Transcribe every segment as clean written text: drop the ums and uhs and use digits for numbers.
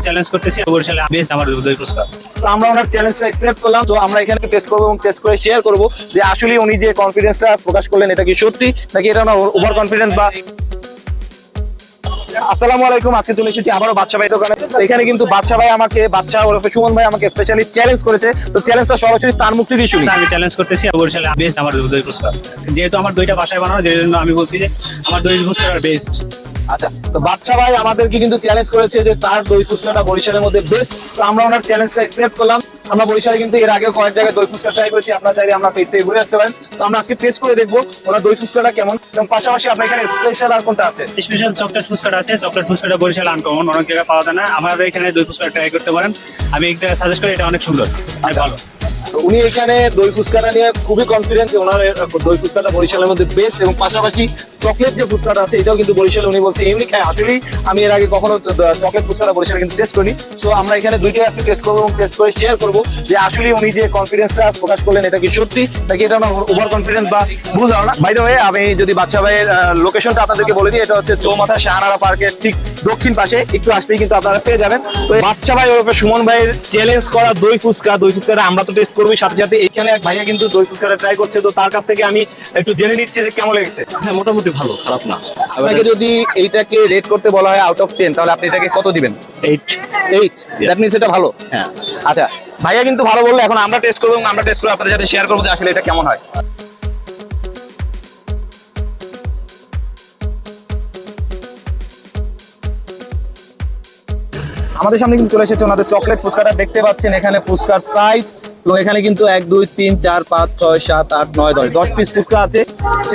Challenge করতেছি বরিশালে best আমার দই ফুচকা। তো আমরা ওনার চ্যালেঞ্জটা অ্যাকসেপ্ট করলাম। তো আমরা এখানে টেস্ট করবো এবং টেস্ট করে শেয়ার করবো যে আসলে উনি যে কনফিডেন্সটা প্রকাশ করলেন এটা কি সত্যি নাকি এটা ওনার ওভার কনফিডেন্স বা। আসসালামু আলাইকুম, আজকে চলে এসেছি আবারও বাদশা ভাই দোকানে। তো এখানে কিন্তু বাদশা ভাই আমাকে, বাদশা ওরফে সুমন ভাই আমাকে স্পেশালি চ্যালেঞ্জ করেছে। তো চ্যালেঞ্জটা সরাসরি তার মুখ থেকেই শুনি। আমি চ্যালেঞ্জ করতেছি বরিশালে বেস্ট আমার দই ফুচকা, যেহেতু আমার দইটা বাসায় বানানো, যে জন্য আমি বলছি যে আমার দই ফুচকা বেস্ট। আচ্ছা, তো বাদশা ভাই আমাদেরকে কিন্তু চ্যালেঞ্জ করেছে যে তার দই ফুচকাটা বরিশালের মধ্যে বেস্ট। তো আমরা ওনার চ্যালেঞ্জটা অ্যাকসেপ্ট করলাম। আমরা বরিশালে কিন্তু এর আগেও কয়েক জায়গায় দই ফুচকা ট্রাই করেছি, আপনারা চাইলে আমরা পেজ থেকে ঘুরে আসতে পারেন। তো আমরা আজকে টেস্ট করে দেখবো ওনার দই ফুচকাটা কেমন, এবং পাশাপাশি আপনার এখানে স্পেশাল আর কোনটা আছে। স্পেশাল চকলেট ফুচকাটা আছে। চকলেট ফুচকাটা বরিশাল আনকমন, অনেক জায়গায় পাওয়া যায় না। আমাদের এখানে দই ফুচকা ট্রাই করতে পারেন। আমি একটা সাজেস্ট করি, এটা অনেক সুন্দর, আচ্ছা। ভালো। তো উনি এখানে দই ফুচকাটা নিয়ে খুবই কনফিডেন্ট যে ওনার দই ফুচকাটা বরিশালের মধ্যে বেস্ট, এবং পাশাপাশি চকলেট যে ফুচকাটা আছে এটাও কিন্তু বরিশালে উনি বলছে ইউনিক। হ্যাঁ, আসলেই আমি এর আগে কখনো চকলেট ফুচকাটা বরিশালে কিন্তু টেস্ট করিনি। সো আমরা এখানে দুইটাই আজকে টেস্ট করবো এবং টেস্ট করে শেয়ার করবো যে আসলে উনি যে কনফিডেন্সটা প্রকাশ করলেন এটা কি সত্যি নাকি এটা ওনার ওভার কনফিডেন্স বা ভুল ধারণা। বাই দ্য ওয়ে, আমি যদি বাদশা ভাইয়ের লোকেশনটা আপনাদেরকে বলে দিই, এটা হচ্ছে চৌমাথা শাহানারা পার্কের ঠিক দক্ষিণ পাশে, একটু আসলেই কিন্তু আপনারা পেয়ে যাবেন। তো বাদশা ভাই ওরফে সুমন ভাইয়ের চ্যালেঞ্জ করা দই ফুচকাটা আমরা তো টেস্ট করবোই, সাথে সাথে এখানে এক ভাইয়া কিন্তু দই ফুচকাটা ট্রাই করছে। তো তার কাছ থেকে আমি একটু জেনে নিচ্ছি যে কেমন লেগেছে। হ্যাঁ, মোটামুটি ভালো, খারাপ না। আপনাকে যদি এইটাকে রেট করতে বলা হয় আউট অফ 10, তাহলে আপনি এটাকে কত দিবেন? 8। 8। দ্যাট মিন্স এটা ভালো। হ্যাঁ। আচ্ছা, ভাইয়া কিন্তু ভালো বললো। এখন আমরা টেস্ট করবো এবং আমরা টেস্ট করে আপনাদের সাথে শেয়ার করবো যে আসলে এটা কেমন হয়। আমাদের সামনে কিন্তু চলে এসেছে ওনাদের চকলেট ফুচকাটা, দেখতে পাচ্ছেন এখানে ফুচকার সাইজ, এবং এখানে কিন্তু 1 2 3 4 5 6 7 8 9 10 পিস ফুচকা আছে।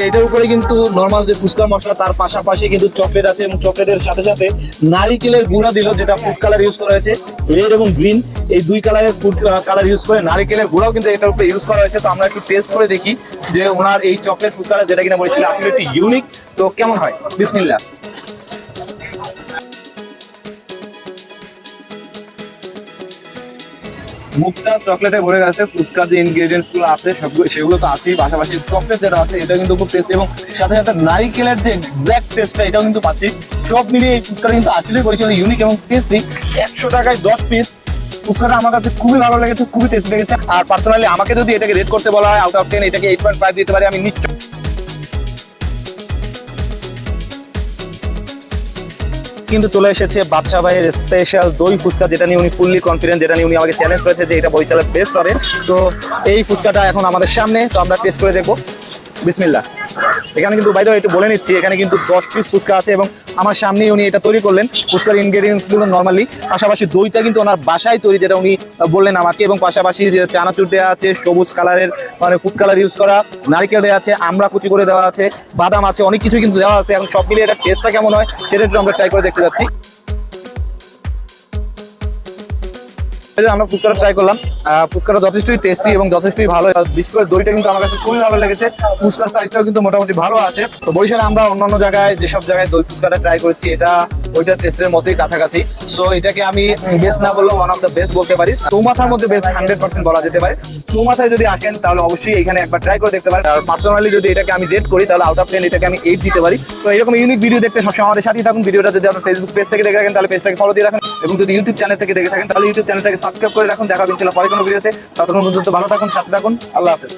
এটার উপরে কিন্তু নর্মাল যে ফুচকার মশলা, তার পাশাপাশি কিন্তু চকলেট আছে, এবং চকলেটের সাথে সাথে নারিকেলের গুঁড়া দিল, যেটা ফুড কালার ইউজ করা হয়েছে। রেড এবং গ্রিন এই দুই কালারের ফুড কালার ইউজ করে নারিকেলের গুঁড়াও কিন্তু এটার উপরে ইউজ করা হয়েছে। তো আমরা একটু টেস্ট করে দেখি যে ওনার এই চকলেট ফুচকাটা, যেটা কিনা বলেছিল আসলে একটু ইউনিক, তো কেমন হয়। বিসমিল্লাহ। মুখটা চকলেটে ভরে গেছে। ফুচকার যে ইনগ্রেডিয়েন্টস গুলো আছে সেগুলো তো আছেই, পাশাপাশি চকলেট যেটা আছে এটা কিন্তু খুব টেস্টি, এবং সাথে সাথে নারিকেলের যে এক্সাক্ট টেস্টটা এটাও কিন্তু পাচ্ছি। সব মিলিয়ে এই ফুচকাটা কিন্তু আসলে বরিশালে ইউনিক এবং টেস্টি। 100 টাকায় 10 পিস ফুচকাটা আমার কাছে খুবই ভালো লেগেছে, খুবই টেস্টি লেগেছে। আর পার্সোনালি আমাকে যদি এটাকে রেট করতে বলা হয় আউট অফ 10, এটাকে 8.5 দিতে পারি আমি নিশ্চয়। কিন্তু চলে এসেছে বাদশা ভাইয়ের স্পেশাল দই ফুচকা, যেটা নিয়ে উনি ফুললি কনফিডেন্ট, যেটা নিয়ে উনি আমাকে চ্যালেঞ্জ করেছে যে এটা বরিশালের বেস্ট হবে। তো এই ফুচকাটা এখন আমাদের সামনে, তো আমরা টেস্ট করে দেখবো। বিসমিল্লাহ। এখানে কিন্তু বাইরে একটু বলে নিচ্ছি, এখানে কিন্তু 10 পিস ফুচকা আছে, এবং আমার সামনেই উনি এটা তৈরি করলেন। ফুচকার ইনগ্রেডিয়েন্টস গুলো নর্মালি, পাশাপাশি দইটা কিন্তু ওনার বাসায় তৈরি, যেটা উনি বললেন আমাকে, এবং পাশাপাশি যে চানাচুর দেওয়া আছে, সবুজ কালারের মানে ফুড কালার ইউজ করা, নারকেল দেওয়া আছে, আমরা কুচি করে দেওয়া আছে, বাদাম আছে, অনেক কিছু কিন্তু দেওয়া আছে। এবং সব মিলিয়ে এটা টেস্টটা কেমন হয় সেটা একটু আমরা ট্রাই করে দেখতে যাচ্ছি। আমরা ফুচকাটা ট্রাই করলাম, ফুচকাটা যথেষ্টই টেস্টি এবং যথেষ্টই ভালো। বিশেষ করে দইটা কিন্তু আমার কাছে খুবই ভালো লেগেছে। ফুচকার সাইজটাও কিন্তু মোটামুটি ভালো আছে। তো বরিশালে আমরা অন্যান্য জায়গায় যেসব জায়গায় দই ফুচকাটা ট্রাই করেছি, এটা ওইটার টেস্টের মতোই কাছাকাছি। সো এটাকে আমি বেস্ট না বললেও ওয়ান অফ দ্য বেস্ট বলতে পারি। চৌমাথার মধ্যে বেস্ট 100% বলা যেতে পারে। চৌমাথায় যদি আসেন তাহলে অবশ্যই এখানে একবার ট্রাই করে দেখতে পারেন। আর পার্সোনালি যদি এটাকে আমি রেট করি তাহলে আউট অফ 10 এটাকে আমি 8 দিতে পারি। তো এরকম ইউনিক ভিডিও দেখতে সবসময় আমাদের সাথেই থাকুন। ভিডিওটা যদি আপনার ফেসবুক পেজ থেকে দেখে থাকেন তাহলে পেজটাকে ফলো দিয়ে রাখুন, এবং যদি ইউটিউব চ্যানেল থেকে দেখে থাকেন তাহলে ইউটিউব চ্যানেলটাকে সাবস্ক্রাইব করে রাখুন। দেখা হবে ইনশাআল্লাহ পরে কোনো ভিডিওতে। ততক্ষণ পর্যন্ত ভালো থাকুন, সাথে থাকুন। আল্লাহ হাফেজ।